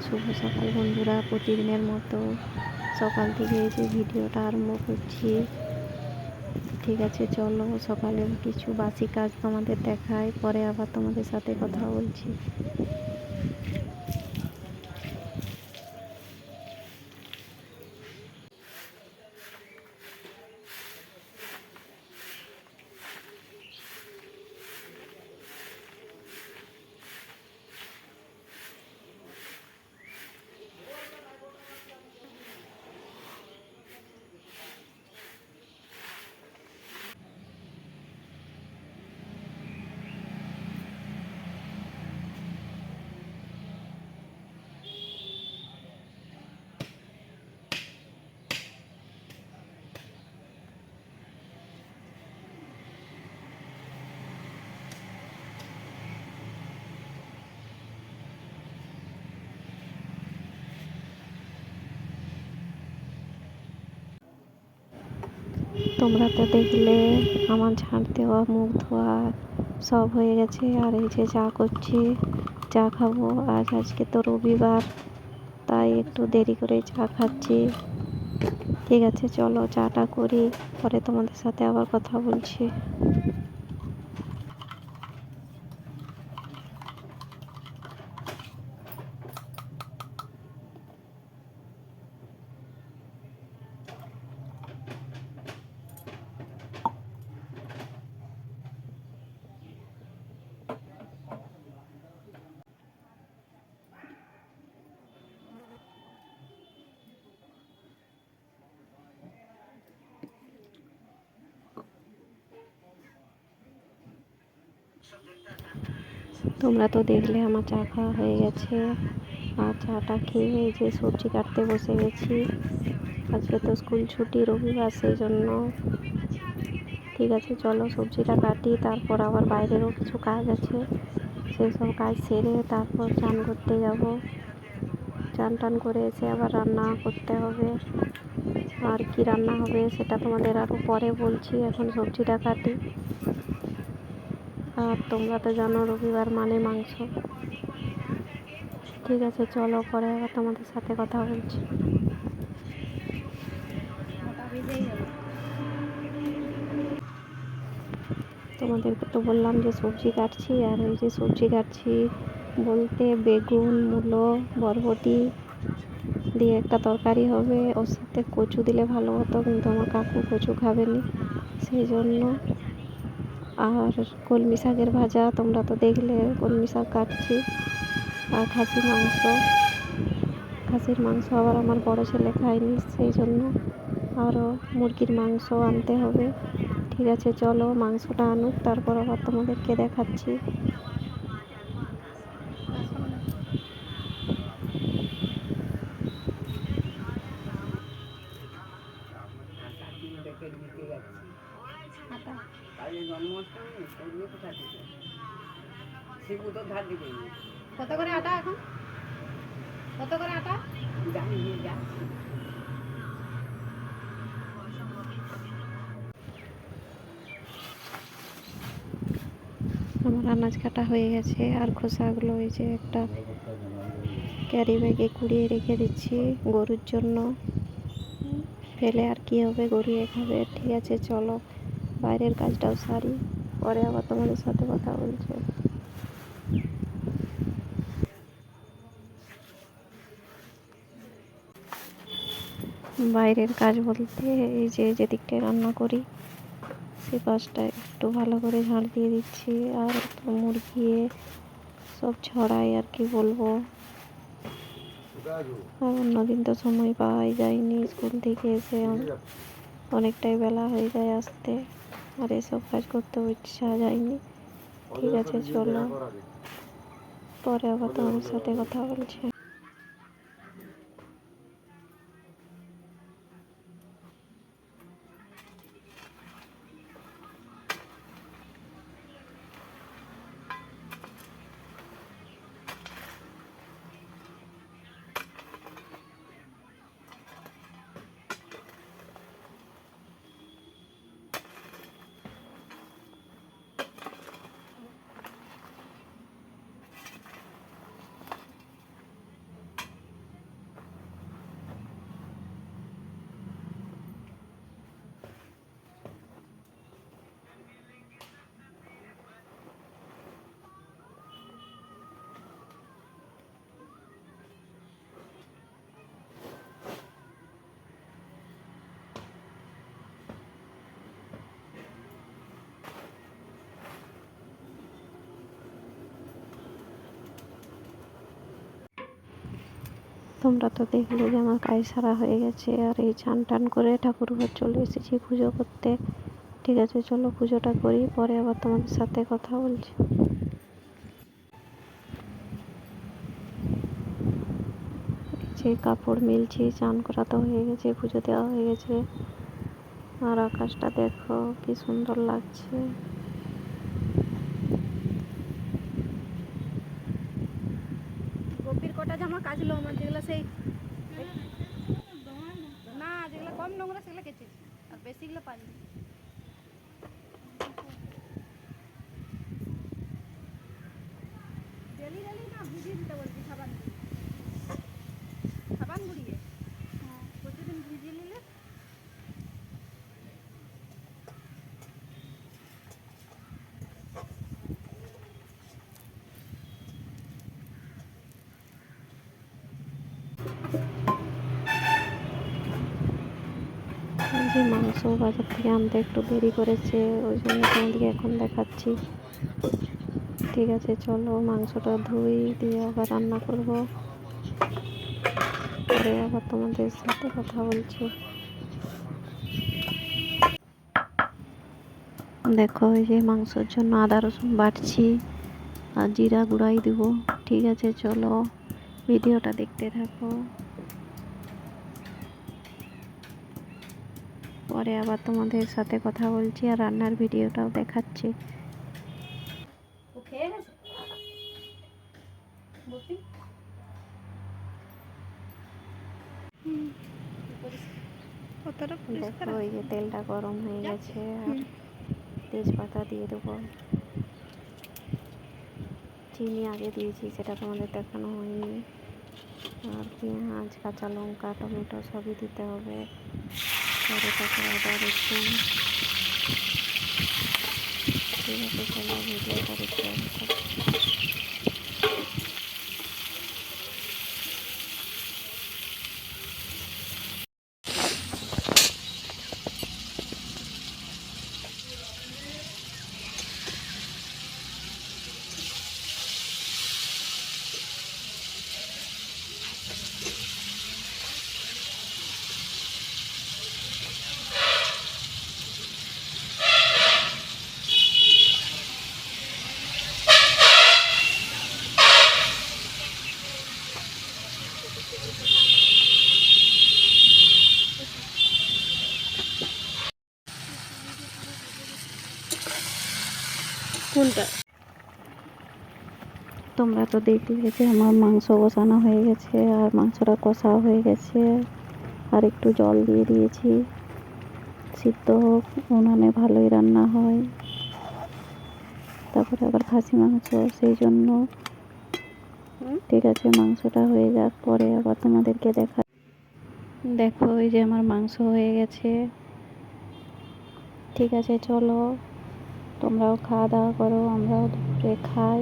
শুভ সকাল বন্ধুরা। প্রতিদিনের মতো সকাল থেকে এই যে ভিডিওটা আরম্ভ করছি। ঠিক আছে, চলো সকালের কিছু বাসি কাজ তোমাদের দেখাই, পরে আবার তোমাদের সাথে কথা বলছি। তোমরা তো দেখলে আমার ঝাঁট দেওয়া, মুখ ধোয়া সব হয়ে গেছে। আর এই যে চা করছি, চা খাবো। আজকে তো রবিবার, তাই একটু দেরি করে চা খাচ্ছি। ঠিক আছে, চলো চাটা করি, পরে তোমাদের সাথে আবার কথা বলছি। তোমরা তো দেখলে আমার চা খাওয়া হয়ে গেছে। আর চাটা খেয়ে এই যে সবজি কাটতে বসে গেছি। আজকে তো স্কুল ছুটি, রবিবার, সেই জন্য। ঠিক আছে, চলো সবজিটা কাটি, তারপর আবার বাইরেরও কিছু কাজ আছে, সেসব কাজ সেরে তারপর চান করতে যাব। চান টান করে এসে আবার রান্না করতে হবে। আর কি রান্না হবে সেটা তোমাদের আরও পরে বলছি, এখন সবজিটা কাটি। আর তোমরা তো জানো রবিবার মানে মাংস। ঠিক আছে, চলো পরে আবার তোমাদের সাথে কথা বলছি। তোমাদেরকে তো বললাম যে সবজি কাটছি, আর ওই যে সবজি কাটছি বলতে বেগুন, মূলো, বরবটি দিয়ে একটা তরকারি হবে। ওর সাথে কচু দিলে ভালো হতো, কিন্তু আমার কাকু কচু খাবেনি, সেই জন্য। আর কলমি শাকের ভাজা, তোমরা তো দেখলে কলমি শাক কাটছি। আর খাসির মাংস আবার আমার বড় ছেলে খায়নি, সেই জন্য আরও মুরগির মাংস আনতে হবে। ঠিক আছে, চলো মাংসটা আনুক, তারপর আবার তোমাদেরকে দেখাচ্ছি। কত করে আটা এখন? কত করে আটা? আমার আনাজ কাটা হয়ে গেছে, আর খোসাগুলো ওই যে একটা ক্যারি ব্যাগে কুড়িয়ে রেখে দিচ্ছি গরুর জন্য। ফেলে আর কি হবে, গরুয়ে খাবে। ঠিক আছে, চলো বাইরের কাজটাও সারি, পরে আবার তোমাদের সাথে কথা বলছি। বাইরের কাজ বলতে এই যে যেদিকটায় রান্না করি সে পাশটা একটু ভালো করে ঝাড় দিয়ে দিচ্ছি। আর একটু মুরগি সব ছড়াই, আর কি বলবো। আর অন্যদিন তো সময় পাওয়াই যায়নি, স্কুল থেকে এসে অনেকটাই বেলা হয়ে যায় আসতে, আর এসব কাজ করতেও ইচ্ছা যায়নি। ঠিক আছে, চলো পরে আবার তোমার সাথে কথা বলছি। তোমরা তো দেখলে যে আমার কাজ সারা হয়ে গেছে, আর এই চান টান করে ঠাকুর ঘর চলে এসেছি পুজো করতে। ঠিক আছে, চলো পুজোটা করি, পরে আবার তোমাদের সাথে কথা বলছি। যে কাপড় মিলছি, চান করা তো হয়ে গেছে, পুজো দেওয়া হয়ে গেছে, আর আকাশটা দেখো কি সুন্দর লাগছে। গোপীর কটা জামা কাচলো আমার, যেগুলো সেই না, যেগুলো কম নোংরা সেগুলো কেচেছি, আর বেশিগুলো পারিনি। ডেলি ডেলি না, ভিজিয়ে দিতে বলছি সাবান দিয়ে, সাবান গুঁড়িয়ে প্রতিদিন ভিজিয়ে নিলে। যে মাংস বাজার থেকে আনতে একটু দেরি করেছে, ওই জন্য তোমাদেরকে এখন দেখাচ্ছি। ঠিক আছে, চলো মাংসটা ধুই, দিয়ে আবার রান্না করব, পরে আবার তোমাদের সাথে কথা বলছি। দেখো এই যে মাংসের জন্য আদা রসুন বাটছি আর জিরা গুঁড়াই দেব। ঠিক আছে, চলো ভিডিওটা দেখতে থাকো, পরে আবার তোমাদের সাথে কথা বলছি আর রান্নার ভিডিওটাও দেখাচ্ছি। ও খেয়ে গেছে গোপী। দেখো এই যে তেলটা গরম হয়ে গেছে, আর তেজপাতা দিয়ে দেবো। চিনি আগে দিয়েছি, সেটা তোমাদের দেখানো হয়নি। আর পেঁয়াজ, কাঁচা লঙ্কা, টমেটো সবই দিতে হবে, পরে তারপরে আদা রসুন। ঠিক আছে, চলো ভিডিওটা দেখতে হবে। কোনটা? তোমরা তো দেখলে যে আমার মাংস কষানো হয়ে গেছে, আর মাংসটা কষা হয়ে গেছে, আর একটু জল দিয়ে দিয়েছি, সিদ্ধ হোক, উনানে ভালোই রান্না হয়। তারপরে আবার খাসি মাংস, সেই জন্য। ঠিক আছে, মাংসটা হয়ে যাক, পরে আবার তোমাদেরকে দেখো এই যে আমার মাংস হয়ে গেছে। ঠিক আছে, চলো তোমরাও খাওয়া দাওয়া করো, আমরাও দুপুরে খাই।